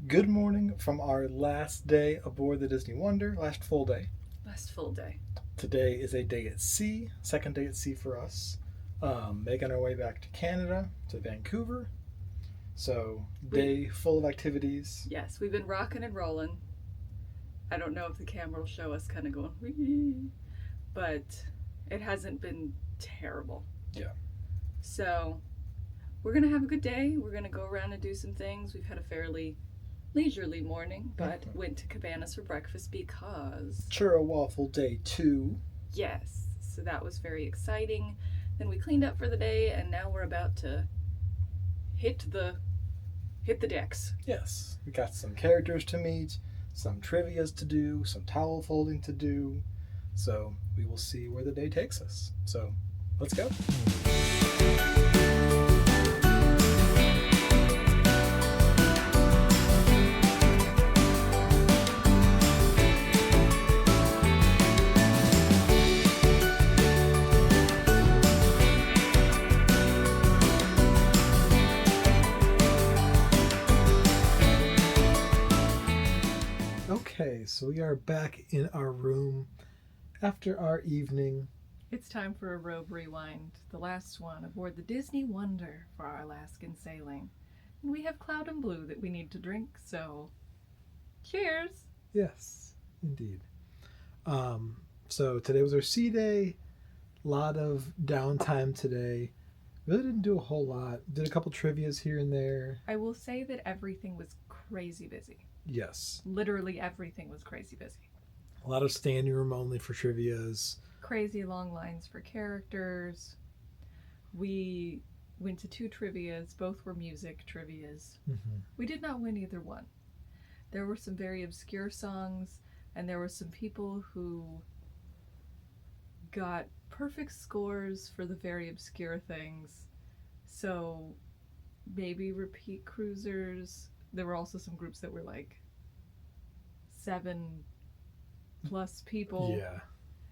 Good morning from our last day aboard the Disney Wonder, last full day. Last full day. Today is a day at sea, second day at sea for us. Making our way back to Canada, to Vancouver. So, day full of activities. Yes, we've been rocking and rolling. I don't know if the camera will show us kind of going, wee, but it hasn't been terrible. Yeah. So, we're going to have a good day. We're going to go around and do some things. We've had a fairly leisurely morning, but went to Cabanas for breakfast because... Churro Waffle Day 2. Yes, so that was very exciting. Then we cleaned up for the day, and now we're about to hit the decks. Yes, we got some characters to meet, some trivias to do, some towel folding to do. So we will see where the day takes us. So let's go. Okay, so we are back in our room after our evening. It's time for a robe rewind, the last one aboard the Disney Wonder for our Alaskan sailing. And we have Cloud and Blue that we need to drink, so cheers! Yes, indeed. So today was our sea day. A lot of downtime today. Really didn't do a whole lot. Did a couple trivias here and there. I will say that everything was crazy busy. Yes. Literally everything was crazy busy. A lot of standing room only for trivias. Crazy long lines for characters. We went to 2 trivias. Both were music trivias. Mm-hmm. We did not win either one. There were some very obscure songs, and there were some people who got perfect scores for the very obscure things. So maybe repeat cruisers. There were also some groups that were like 7+ people. Yeah.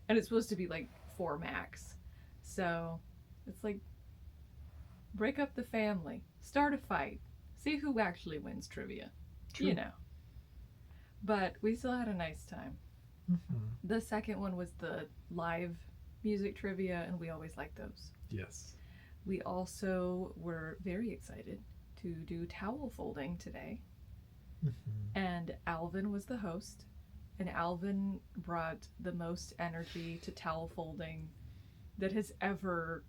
And it's supposed to be like 4 max. So it's like, break up the family, start a fight, see who actually wins trivia. True. You know. But we still had a nice time. Mm-hmm. The second one was the live music trivia, and we always like those. Yes. We also were very excited to do towel folding today. Mm-hmm. And Alvin was the host. And Alvin brought the most energy to towel folding that has ever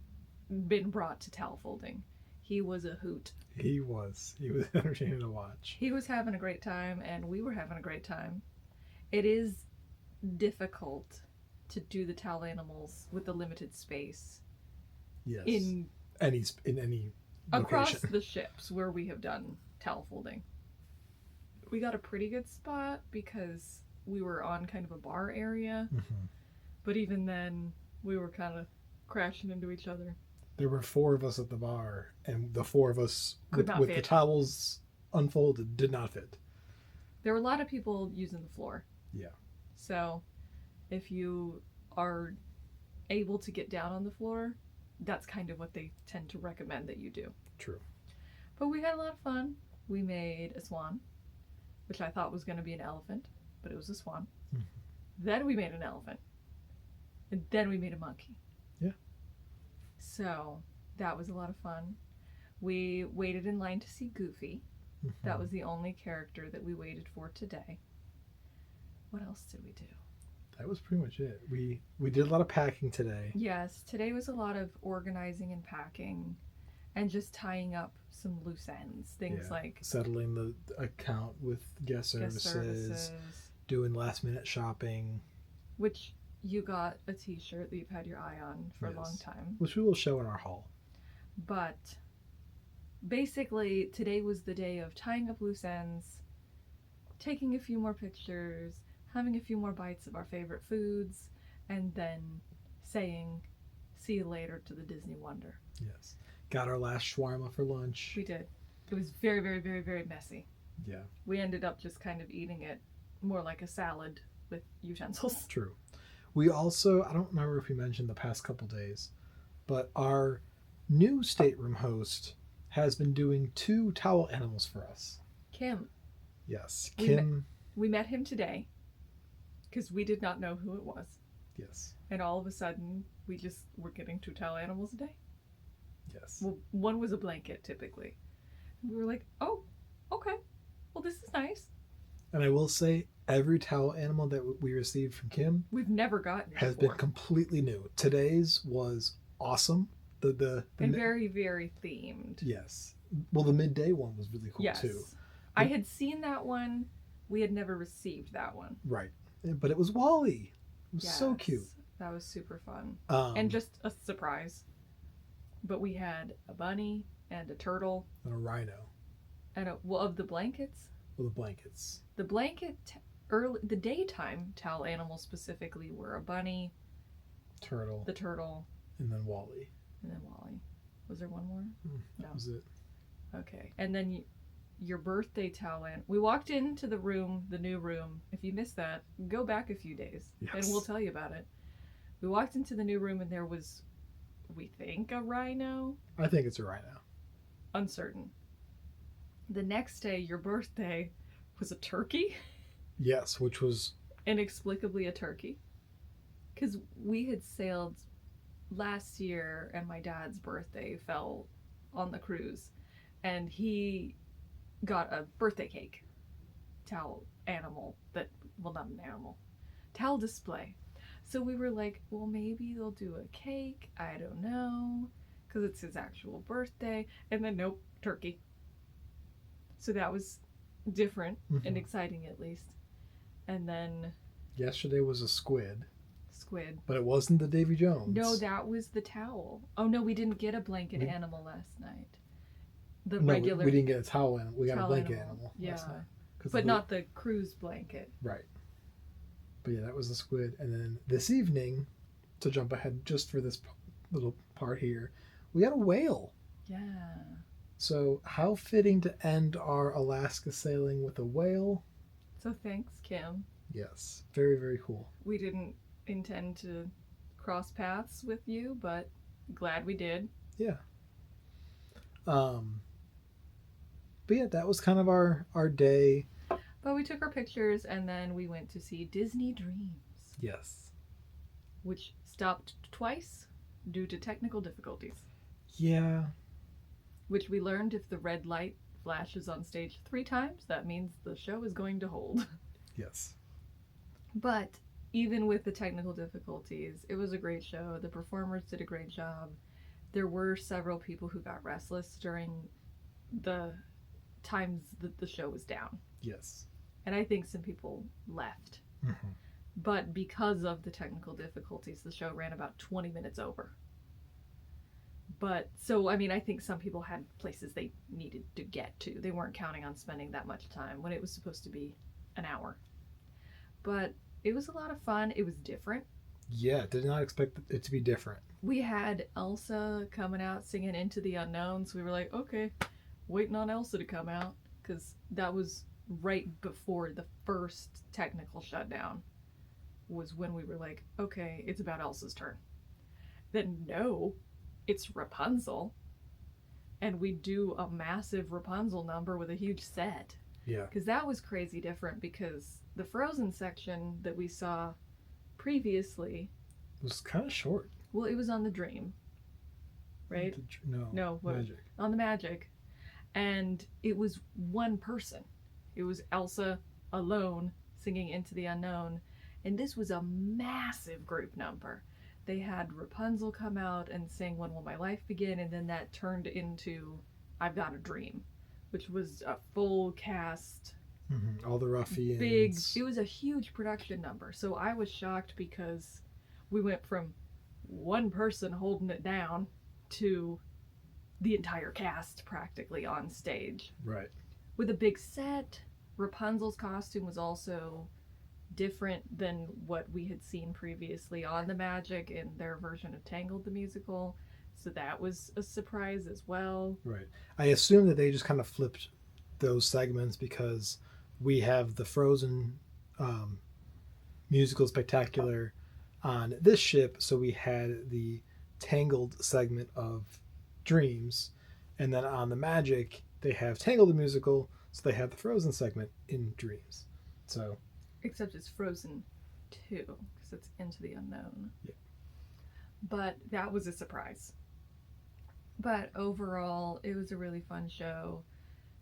been brought to towel folding. He was a hoot. He was entertaining to watch. He was having a great time, and we were having a great time. It is difficult to do the towel animals with the limited space. Yes. In any across location. the ships where we have done towel folding. We got a pretty good spot because we were on kind of a bar area. Mm-hmm. But even then, we were kind of crashing into each other. There were 4 of us at the bar, and the 4 of us with the towels unfolded did not fit. There were a lot of people using the floor. Yeah. So if you are able to get down on the floor, that's kind of what they tend to recommend that you do. True. But we had a lot of fun. We made a swan, which I thought was going to be an elephant, but it was a swan. Mm-hmm. Then we made an elephant. And then we made a monkey. Yeah. So that was a lot of fun. We waited in line to see Goofy. Mm-hmm. That was the only character that we waited for today. What else did we do? That was pretty much it. We did a lot of packing today. Yes, today was a lot of organizing and packing and just tying up some loose ends. Things like settling the account with guest services, doing last minute shopping. Which you got a t-shirt that you've had your eye on for a long time. Which we will show in our haul. But basically, today was the day of tying up loose ends, taking a few more pictures, having a few more bites of our favorite foods, and then saying, see you later to the Disney Wonder. Yes. Got our last shawarma for lunch. We did. It was very, very, very, very messy. Yeah. We ended up just kind of eating it more like a salad with utensils. True. We also, I don't remember if we mentioned the past couple days, but our new stateroom host has been doing 2 towel animals for us. Kim. Yes. We Kim. We met him today because we did not know who it was. Yes. And all of a sudden, we just were getting 2 towel animals a day. Yes. Well, one was a blanket typically. And we were like, oh, okay. Well, this is nice. And I will say, every towel animal that we received from Kim We've never gotten has before. been completely new. Today's was awesome. And very, very themed. Yes. Well, the midday one was really cool Yes. too. I had seen that one. We had never received that one. Right. But it was Wally. It was Yes. so cute. That was super fun. And just a surprise. But we had a bunny and a turtle. And a rhino. And of the blankets. Well, the blankets. The the daytime towel animals specifically were a bunny, Turtle. the turtle, and then Wally. And then Wally. Was there one more? That No. was it. Okay. And then your birthday towel animal. We walked into the room, the new room. If you missed that, go back a few days and we'll tell you about it. We walked into the new room and there was, we think, a rhino. I think it's a rhino. Uncertain. The next day, your birthday, was a turkey. Yes, which was Inexplicably a turkey. Because we had sailed last year and my dad's birthday fell on the cruise. And he got a birthday cake. Towel animal. Not an animal. Towel display. So we were like, well, maybe they'll do a cake. I don't know. Because it's his actual birthday. And then, nope, turkey. So that was different and exciting at least. And then yesterday was a squid. Squid. But it wasn't the Davy Jones. No, that was the towel. Oh no, we didn't get a blanket animal last night. The no, regular. We didn't get a towel animal. We got a blanket animal yeah. last night. But not the cruise blanket. Right. But yeah, that was the squid. And then this evening, to jump ahead just for this little part here, we got a whale. Yeah. So how fitting to end our Alaska sailing with a whale. So thanks, Kim. Yes. Very, very cool. We didn't intend to cross paths with you, but glad we did. Yeah. But yeah, that was kind of our day. But we took our pictures and then we went to see Disney Dreams. Yes. Which stopped twice due to technical difficulties. Yeah. Which we learned if the red light flashes on stage 3 times, that means the show is going to hold. Yes. But even with the technical difficulties, it was a great show. The performers did a great job. There were several people who got restless during the times that the show was down. Yes. And I think some people left. Mm-hmm. But because of the technical difficulties, the show ran about 20 minutes over. But, so, I mean, I think some people had places they needed to get to. They weren't counting on spending that much time when it was supposed to be an hour. But it was a lot of fun. It was different. Yeah, did not expect it to be different. We had Elsa coming out singing Into the Unknown, so we were like, okay, waiting on Elsa to come out, because that was right before the first technical shutdown, was when we were like, okay, it's about Elsa's turn. Then no, it's Rapunzel, and we do a massive Rapunzel number with a huge set. Yeah. Because that was crazy different, because the Frozen section that we saw previously was kind of short. Well, it was on the Dream, right? No, Magic. On the Magic. And it was one person. It was Elsa alone singing Into the Unknown. And this was a massive group number. They had Rapunzel come out and sing When Will My Life Begin? And then that turned into I've Got a Dream, which was a full cast. Mm-hmm. All the ruffians. Big. It was a huge production number. So I was shocked because we went from one person holding it down to the entire cast practically on stage. Right. With a big set. Rapunzel's costume was also different than what we had seen previously on the Magic in their version of Tangled the musical. So that was a surprise as well. Right. I assume that they just kind of flipped those segments because we have the Frozen musical spectacular on this ship, so we had the Tangled segment of Dreams, and then on the Magic they have Tangled the musical, So they have the Frozen segment in Dreams. So Except it's Frozen 2, because it's Into the Unknown. Yeah. But that was a surprise. But overall, it was a really fun show,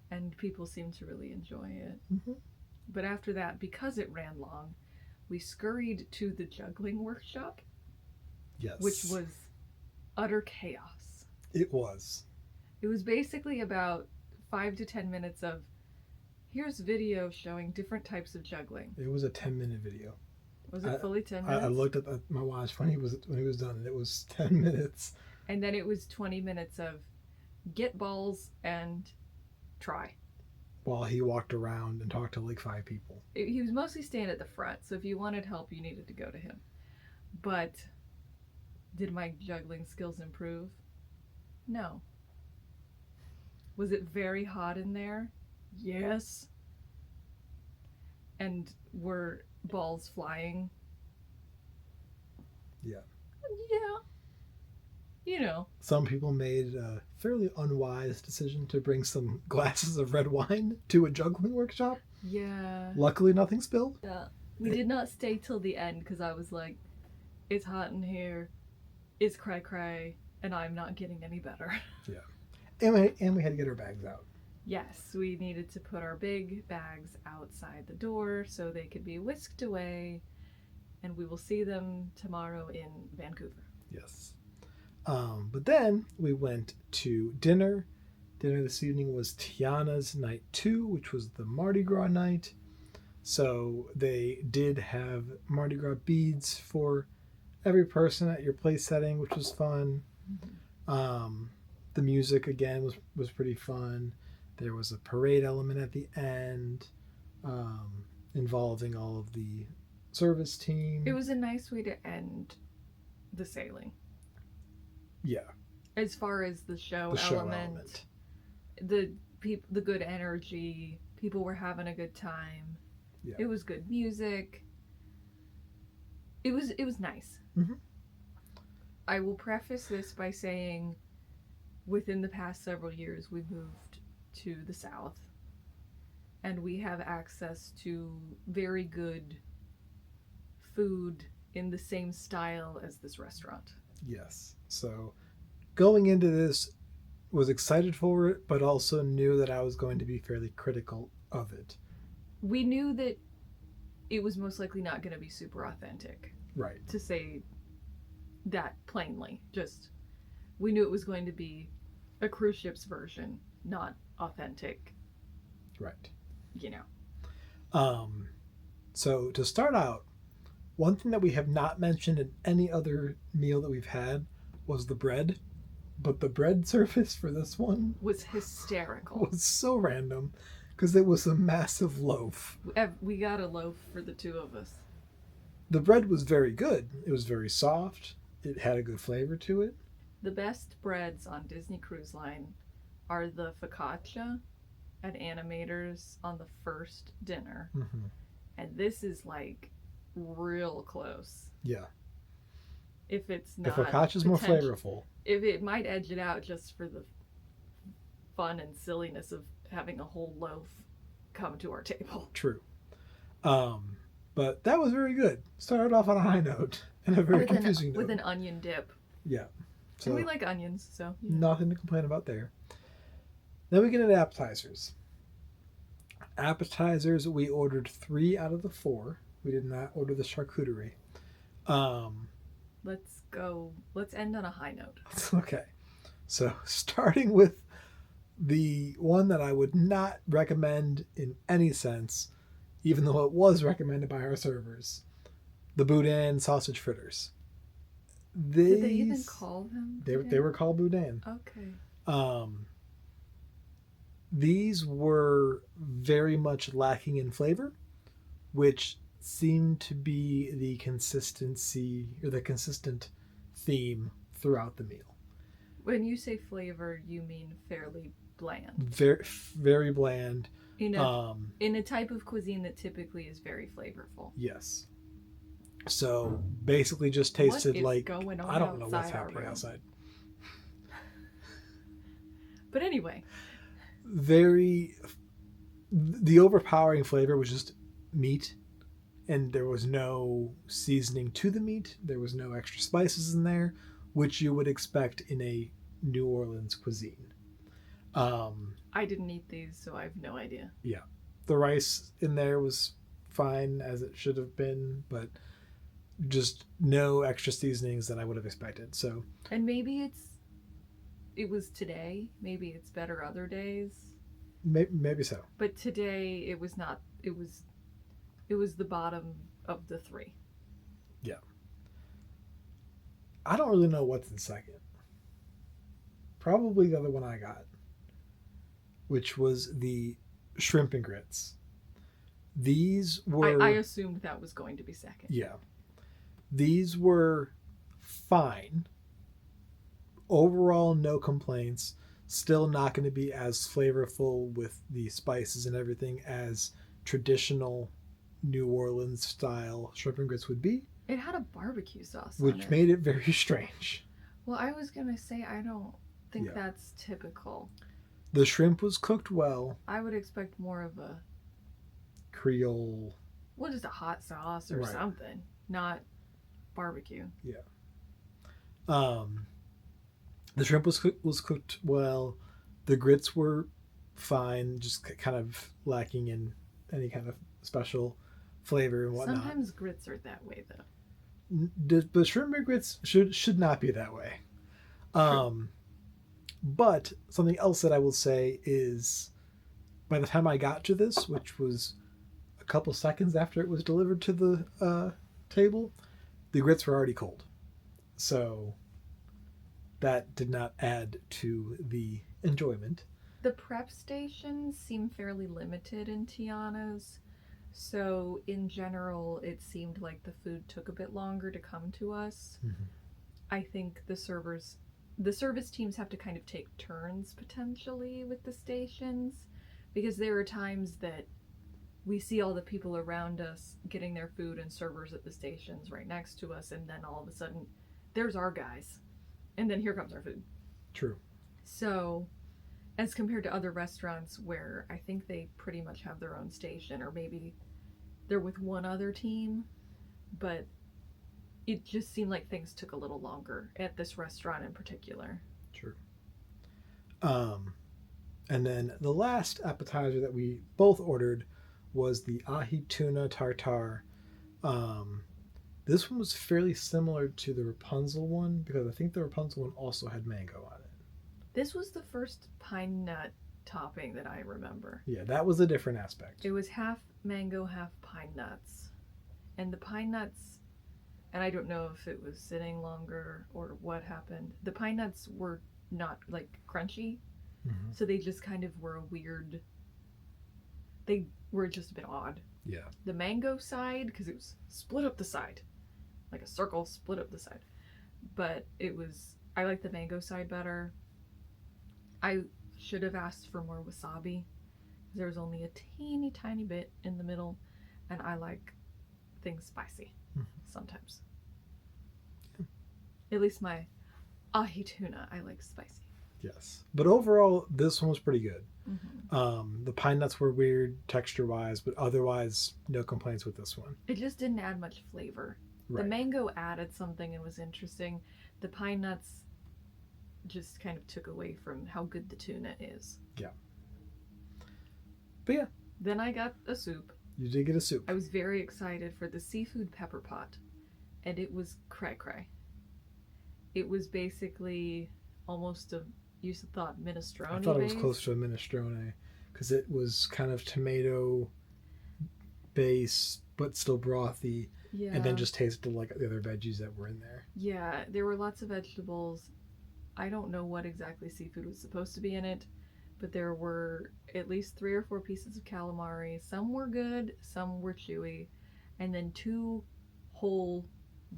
and people seemed to really enjoy it. Mhm. But after that, because it ran long, we scurried to the juggling workshop, yes, which was utter chaos. It was. It was basically about 5 to 10 minutes of here's video showing different types of juggling. It was a 10-minute video. Was it fully 10 minutes? I looked at my watch when he was done, and it was 10 minutes. And then it was 20 minutes of get balls and try. While he walked around and talked to like 5 people. He was mostly staying at the front, so if you wanted help, you needed to go to him. But did my juggling skills improve? No. Was it very hot in there? Yes. And were balls flying? Yeah. Yeah. You know. Some people made a fairly unwise decision to bring some glasses of red wine to a juggling workshop. Yeah. Luckily, nothing spilled. Yeah. We did not stay till the end because I was like, it's hot in here, it's cray, and I'm not getting any better. Yeah. And we had to get our bags out. Yes, we needed to put our big bags outside the door so they could be whisked away, and we will see them tomorrow in Vancouver. Yes. But then we went to dinner. Dinner this evening was Tiana's night 2, which was the Mardi Gras night. So they did have Mardi Gras beads for every person at your place setting, which was fun. Mm-hmm. The music again was pretty fun. There was a parade element at the end, involving all of the service team. It was a nice way to end the sailing. Yeah. As far as the show element. The good energy, people were having a good time. Yeah. It was good music. It was nice. Mm-hmm. I will preface this by saying within the past several years we've moved to the south and we have access to very good food in the same style as this restaurant. Yes. So going into this, was excited for it, but also knew that I was going to be fairly critical of it. We knew that it was most likely not going to be super authentic. Right. To say that plainly. Just, we knew it was going to be a cruise ship's version, not authentic. Right. You know. So to start out, one thing that we have not mentioned in any other meal that we've had was the bread. But the bread surface for this one was hysterical. Was so random because it was a massive loaf. We got a loaf for the two of us. The bread was very good. It was very soft. It had a good flavor to it. The best breads on Disney Cruise Line are the focaccia at Animators on the first dinner. Mm-hmm. And this is like real close. Yeah. If it's not, the focaccia's more flavorful. If it might edge it out just for the fun and silliness of having a whole loaf come to our table. True. But that was very good. Started off on a high note and a very confusing note. With an onion dip. Yeah. So and we like onions, so. Nothing to complain about there. Then we get into appetizers. Appetizers, we ordered 3 out of the 4. We did not order the charcuterie. Let's end on a high note. Okay. So starting with the one that I would not recommend in any sense, even though it was recommended by our servers, the boudin sausage fritters. Did they even call them? They were called boudin. Okay. These were very much lacking in flavor, which seemed to be the consistency or the consistent theme throughout the meal. When you say flavor, you mean fairly bland. Very, very bland. In a type of cuisine that typically is very flavorful. Yes. So basically just tasted like, going on I don't know what's outside our happening room? outside. But anyway. Very the overpowering flavor was just meat, and there was no seasoning to the meat. There was no extra spices in there, which you would expect in a New Orleans cuisine. Um, I didn't eat these, so I have no idea. yeah, the rice in there was fine as it should have been, but just no extra seasonings that I would have expected. So And maybe it was today. Maybe it's better other days. maybe so. But today it was not. It was the bottom of the three. Yeah, I don't really know what's in second. Probably the other one I got, which was the shrimp and grits. These I were assumed that was going to be second. yeah, these were fine. Overall, no complaints. Still not going to be as flavorful with the spices and everything as traditional New Orleans style shrimp and grits would be, It had a barbecue sauce on which it. made it very strange. Well, I was gonna say I don't think Yeah. that's typical. The shrimp was cooked well, I would expect more of a Creole. just a hot sauce or Right. something, not barbecue. Um, the shrimp was cooked well. The grits were fine, just kind of lacking in any kind of special flavor and whatnot. Sometimes grits are that way though. But shrimp and grits should not be that way. But something else that I will say is, by the time I got to this, which was a couple seconds after it was delivered to the table, the grits were already cold. So that did not add to the enjoyment. The prep stations seem fairly limited in Tiana's, so in general, it seemed like the food took a bit longer to come to us. Mm-hmm. I think the service teams have to kind of take turns potentially with the stations, because there are times that we see all the people around us getting their food and servers at the stations right next to us, and then all of a sudden, there's our guys, and then here comes our food. True. So, as compared to other restaurants where I think they pretty much have their own station, or maybe they're with one other team, but it just seemed like things took a little longer at this restaurant in particular. True. And then the last appetizer that we both ordered was the ahi tuna tartare. This one was fairly similar to the Rapunzel one, because I think the Rapunzel one also had mango on it. This was the first pine nut topping that I remember. Yeah, that was a different aspect. It was half mango, half pine nuts. And the pine nuts, and I don't know if it was sitting longer or what happened, the pine nuts were not like crunchy. Mm-hmm. So they just kind of were a weird, they were just a bit odd. Yeah. The mango side, because it was split up the side, like a circle split up the side. But I like the mango side better. I should have asked for more wasabi. There was only a teeny tiny bit in the middle, and I like things spicy sometimes. At least my ahi tuna, I like spicy. Yes. But overall, this one was pretty good. Mm-hmm. The pine nuts were weird texture-wise, but otherwise, no complaints with this one. It just didn't add much flavor. Right. The mango added something and was interesting. The pine nuts just kind of took away from how good the tuna is. Yeah. But yeah. Then I got a soup. You did get a soup. I was very excited for the seafood pepper pot, and it was cray-cray. It was basically almost you thought minestrone. I thought it was close to a minestrone, because it was kind of tomato base, but still brothy. Yeah. And then just tasted like the other veggies that were in there. Yeah, there were lots of vegetables. I don't know what exactly seafood was supposed to be in it, but there were at least 3 or 4 pieces of calamari. Some were good, some were chewy, and then 2 whole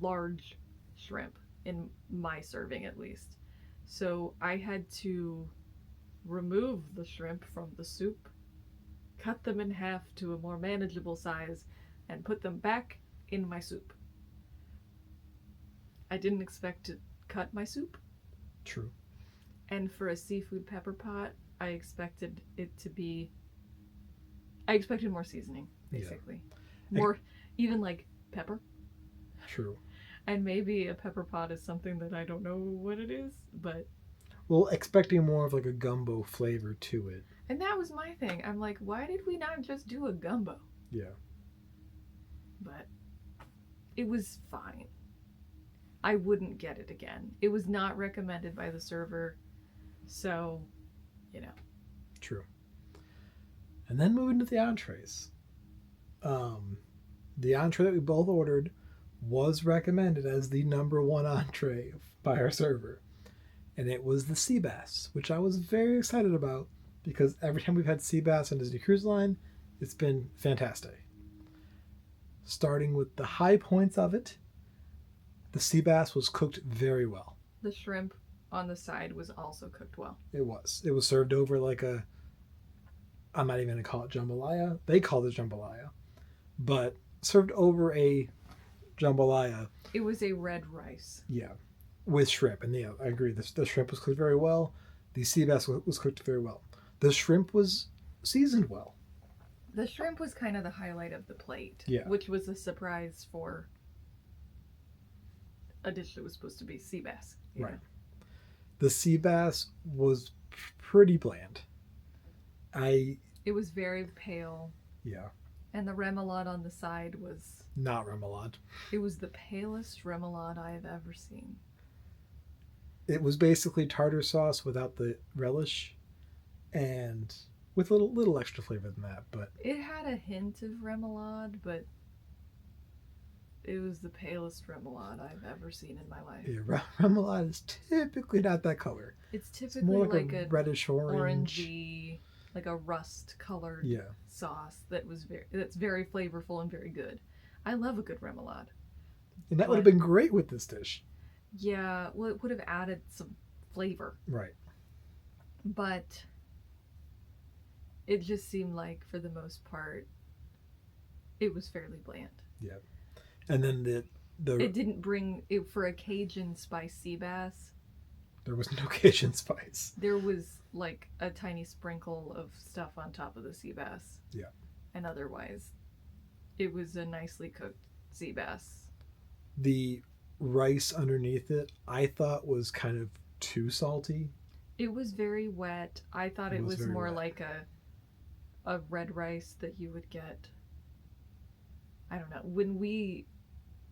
large shrimp in my serving at least. So I had to remove the shrimp from the soup, cut them in half to a more manageable size, and put them back in my soup. I didn't expect to cut my soup. True. And for a seafood pepper pot, I expected it to be I expected more seasoning, basically. Yeah. More, even like pepper. True. And maybe a pepper pot is something that I don't know what it is, but. Well, expecting more of like a gumbo flavor to it. And that was my thing. I'm like, why did we not just do a gumbo? Yeah. But it was fine. I wouldn't get it again. It was not recommended by the server, so, you know. True. And then moving to the entrees. The entree that we both ordered was recommended as the number one entree by our server. And it was the sea bass, which I was very excited about because every time we've had sea bass on Disney Cruise Line, it's been fantastic. Starting with the high points of it, the sea bass was cooked very well. The shrimp on the side was also cooked well. It was. It was served over like a. I'm not even going to call it jambalaya. They called it jambalaya. But served over a jambalaya. It was a red rice. Yeah. With shrimp. And yeah, I agree. The shrimp was cooked very well. The sea bass was cooked very well. The shrimp was seasoned well. The shrimp was kind of the highlight of the plate. Yeah. Which was a surprise for a dish that was supposed to be sea bass. Right. Know? The sea bass was pretty bland. It was very pale. Yeah. And the remoulade on the side was... Not remoulade. It was the palest remoulade I have ever seen. It was basically tartar sauce without the relish and with a little extra flavor than that. But it had a hint of remoulade, but it was the palest remoulade I've ever seen in my life. Yeah, remoulade is typically not that color. It's typically it's more like a reddish orange. Orangey, like a rust colored yeah. sauce that's very flavorful and very good. I love a good remoulade. And that would have been great with this dish. Yeah, well, it would have added some flavor. Right. But it just seemed like, for the most part, it was fairly bland. Yeah. And then it didn't bring it for a Cajun spice sea bass. There was no Cajun spice. There was like a tiny sprinkle of stuff on top of the sea bass. Yeah. And otherwise, it was a nicely cooked sea bass. The rice underneath it, I thought was kind of too salty. It was very wet. I thought it was more wet. like a red rice that you would get. I don't know. When we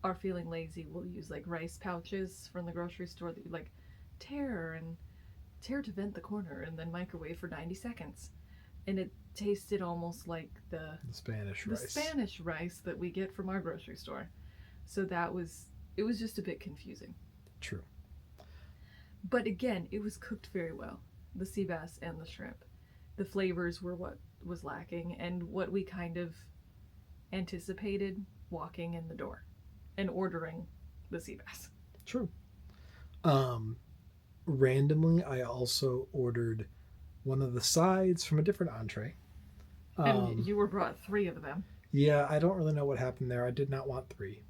are feeling lazy, we'll use like rice pouches from the grocery store that you like tear to vent the corner and then microwave for 90 seconds. And it tasted almost like the Spanish rice that we get from our grocery store. So it was just a bit confusing. True. But again, it was cooked very well. The sea bass and the shrimp. The flavors were what was lacking and what we kind of anticipated walking in the door and ordering the sea bass. True. Randomly, I also ordered one of the sides from a different entree. And you were brought 3 of them. Yeah, I don't really know what happened there. I did not want 3.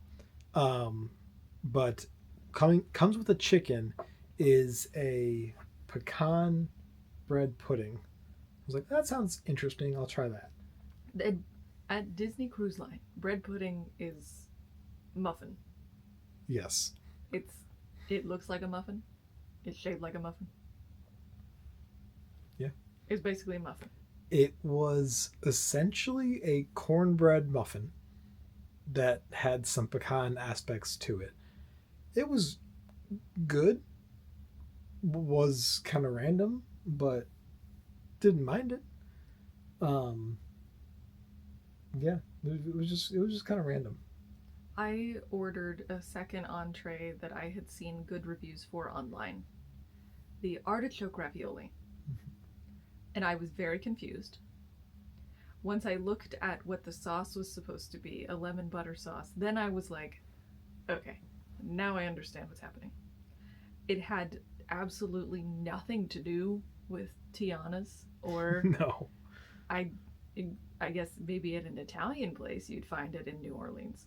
But comes with a chicken is a pecan bread pudding. I was like, that sounds interesting. I'll try that. At Disney Cruise Line, bread pudding is muffin. Yes. It looks like a muffin. It's shaped like a muffin. Yeah. It's basically a muffin. It was essentially a cornbread muffin that had some pecan aspects to it. It was good. Was kind of random, but didn't mind it. Yeah, it was just kind of random. I ordered a second entree that I had seen good reviews for online. The artichoke ravioli. And I was very confused. Once I looked at what the sauce was supposed to be, a lemon butter sauce, then I was like, okay, now I understand what's happening. It had absolutely nothing to do with Tiana's or... No. I guess maybe at an Italian place you'd find it in New Orleans.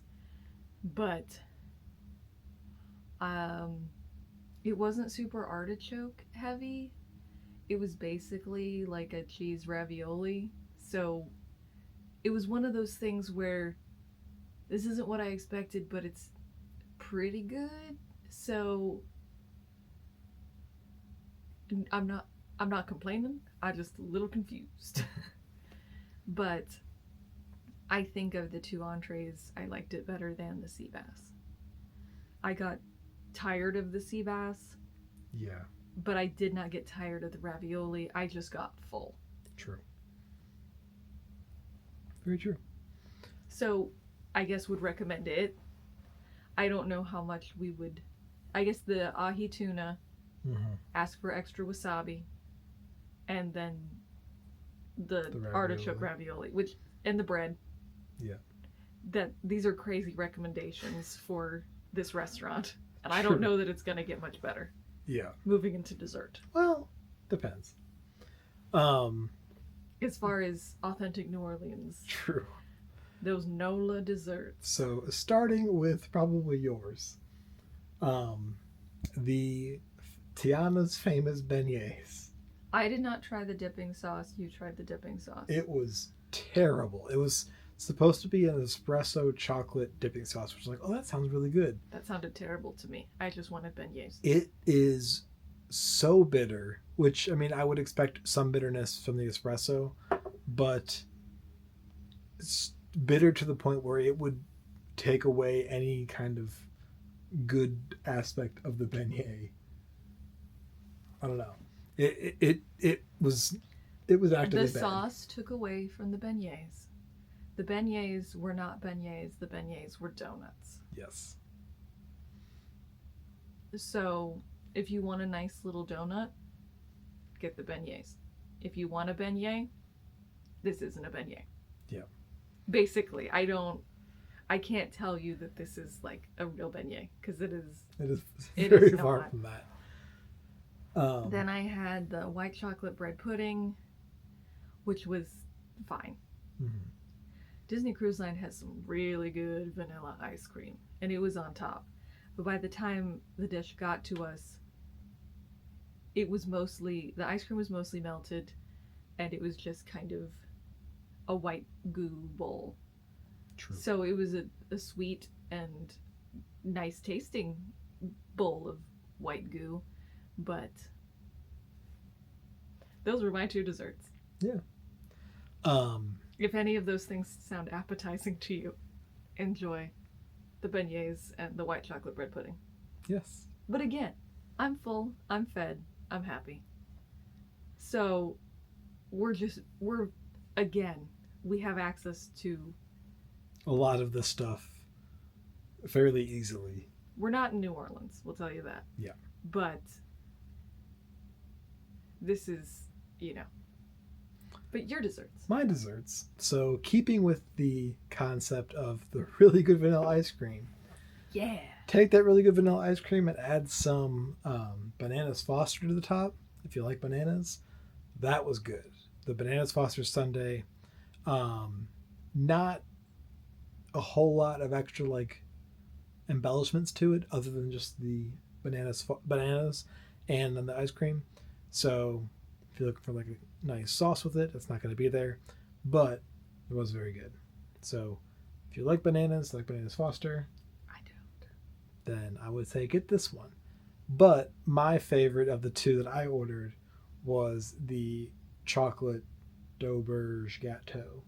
But it wasn't super artichoke heavy. It was basically like a cheese ravioli. So it was one of those things where this isn't what I expected, but it's pretty good. So I'm not complaining. I'm just a little confused. But I think of the two entrees, I liked it better than the sea bass. I got tired of the sea bass. Yeah. But I did not get tired of the ravioli. I just got full. True. Very true. So I guess would recommend it. I don't know how much we would. I guess the ahi tuna, ask for extra wasabi, and then the artichoke ravioli, and the bread. Yeah. That these are crazy recommendations for this restaurant, and I don't know that it's gonna get much better. Yeah. Moving into dessert. Well, depends. As far as authentic New Orleans. True. Those NOLA desserts. So, starting with probably yours. The Tiana's famous beignets. I did not try the dipping sauce. You tried the dipping sauce. It was terrible. It was supposed to be an espresso chocolate dipping sauce, which was like, oh, that sounds really good. That sounded terrible to me. I just wanted beignets. It is so bitter, which, I mean, I would expect some bitterness from the espresso, but it's bitter to the point where it would take away any kind of good aspect of the beignet. I don't know. It was actively the bad. sauce took away from the beignets. The beignets were not beignets. The beignets were donuts. Yes. So if you want a nice little donut, get the beignets. If you want a beignet, this isn't a beignet. Yeah. Basically, I can't tell you that this is like a real beignet because it is. It is very far from that. Then I had the white chocolate bread pudding, which was fine. Mm-hmm. Disney Cruise Line has some really good vanilla ice cream, and it was on top. But by the time the dish got to us, the ice cream was mostly melted, and it was just kind of a white goo bowl. True. So it was a sweet and nice tasting bowl of white goo, but those were my two desserts. Yeah. If any of those things sound appetizing to you, enjoy the beignets and the white chocolate bread pudding. Yes. But again, I'm full, I'm fed, I'm happy. So we have access to a lot of this stuff fairly easily. We're not in New Orleans, we'll tell you that. Yeah. But this is, but your desserts. My desserts. So keeping with the concept of the really good vanilla ice cream. Yeah. Take that really good vanilla ice cream and add some bananas Foster to the top. If you like bananas, that was good. The bananas Foster sundae. Not a whole lot of extra embellishments to it other than just the bananas and then the ice cream. So if you're looking for a nice sauce with it, it's not going to be there, but it was very good. So if you like bananas Foster, I don't, then I would say get this one. But my favorite of the two that I ordered was the chocolate d'auberge gâteau.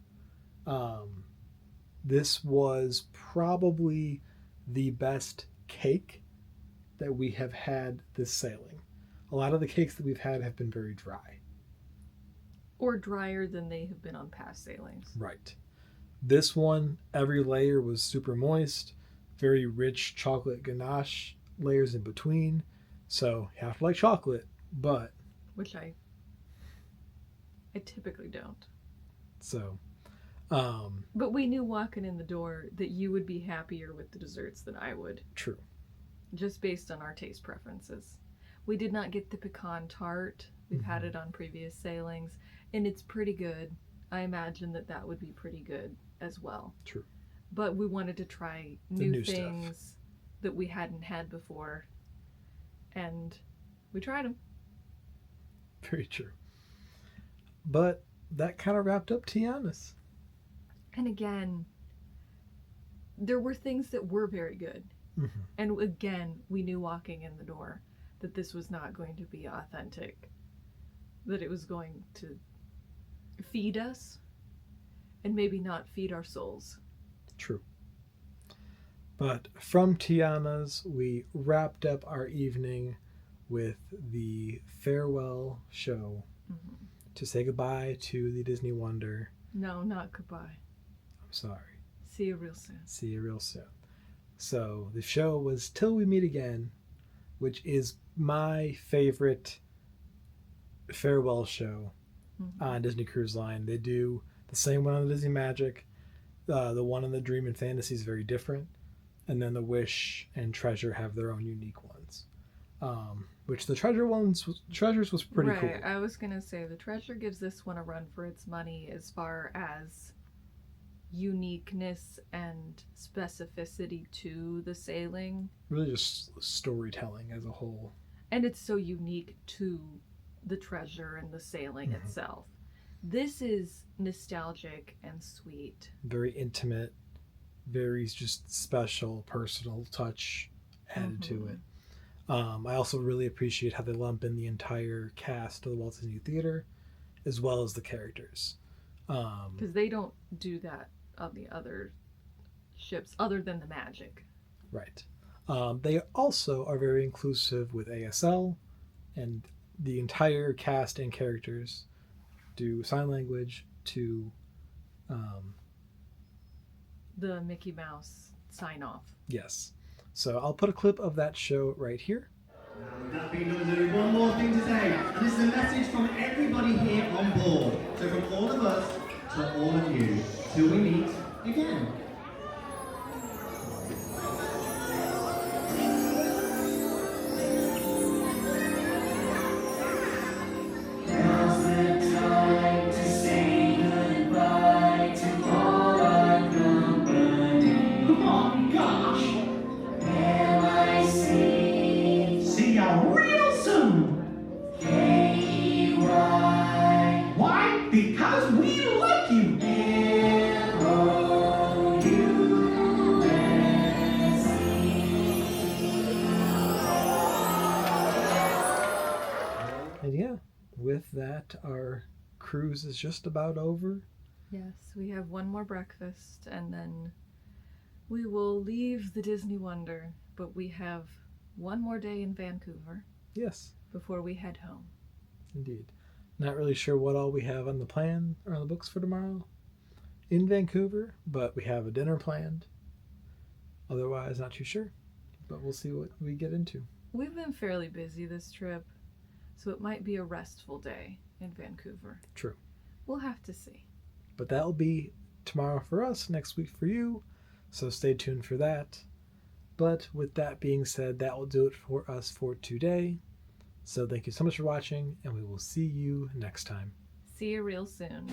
This was probably the best cake that we have had this sailing. A lot of the cakes that we've had have been very dry. Or drier than they have been on past sailings. Right. This one, every layer was super moist, very rich chocolate ganache layers in between. So you have to like chocolate, but... Which I typically don't. So... but we knew walking in the door that you would be happier with the desserts than I would. True. Just based on our taste preferences. We did not get the pecan tart. We've had it on previous sailings, and it's pretty good. I imagine that would be pretty good as well. True. But we wanted to try new things that we hadn't had before, and we tried them. Very true. But that kind of wrapped up Tiana's. And again, there were things that were very good. Mm-hmm. And again, we knew walking in the door that this was not going to be authentic, that it was going to feed us and maybe not feed our souls. True. But from Tiana's, we wrapped up our evening with the farewell show to say goodbye to the Disney Wonder. No, not goodbye. I'm sorry. See you real soon. See you real soon. So the show was Till We Meet Again, which is my favorite farewell show on Disney Cruise Line. They do the same one on the Disney Magic. The one on the Dream and Fantasy is very different. And then the Wish and Treasure have their own unique ones. Which the Treasures was pretty cool. Right, I was going to say the Treasure gives this one a run for its money as far as uniqueness and specificity to the sailing. Really just storytelling as a whole. And it's so unique to the Treasure and the sailing itself. This is nostalgic and sweet. Very intimate, very just special, personal touch added to it. I also really appreciate how they lump in the entire cast of the Walt Disney Theater, as well as the characters. Because they don't do that on the other ships, other than the Magic. Right. They also are very inclusive with ASL, and the entire cast and characters do sign language to the Mickey Mouse sign off. Yes. So I'll put a clip of that show right here. That being done, there's one more thing to say, and this is a message from everybody here on board. So from all of us to all of you, till we meet again. Now's the time to say goodbye to all our company. Oh gosh! See ya real soon! K-E-Y. Why? Because we like you! And yeah, with that, our cruise is just about over. Yes, we have one more breakfast and then we will leave the Disney Wonder, but we have one more day in Vancouver. Yes. Before we head home. Indeed. Not really sure what all we have on the plan or on the books for tomorrow in Vancouver, but we have a dinner planned. Otherwise, not too sure, but we'll see what we get into. We've been fairly busy this trip, so it might be a restful day in Vancouver. True. We'll have to see. But that'll be tomorrow for us, next week for you, so stay tuned for that. But with that being said, that will do it for us for today. So thank you so much for watching, and we will see you next time. See you real soon.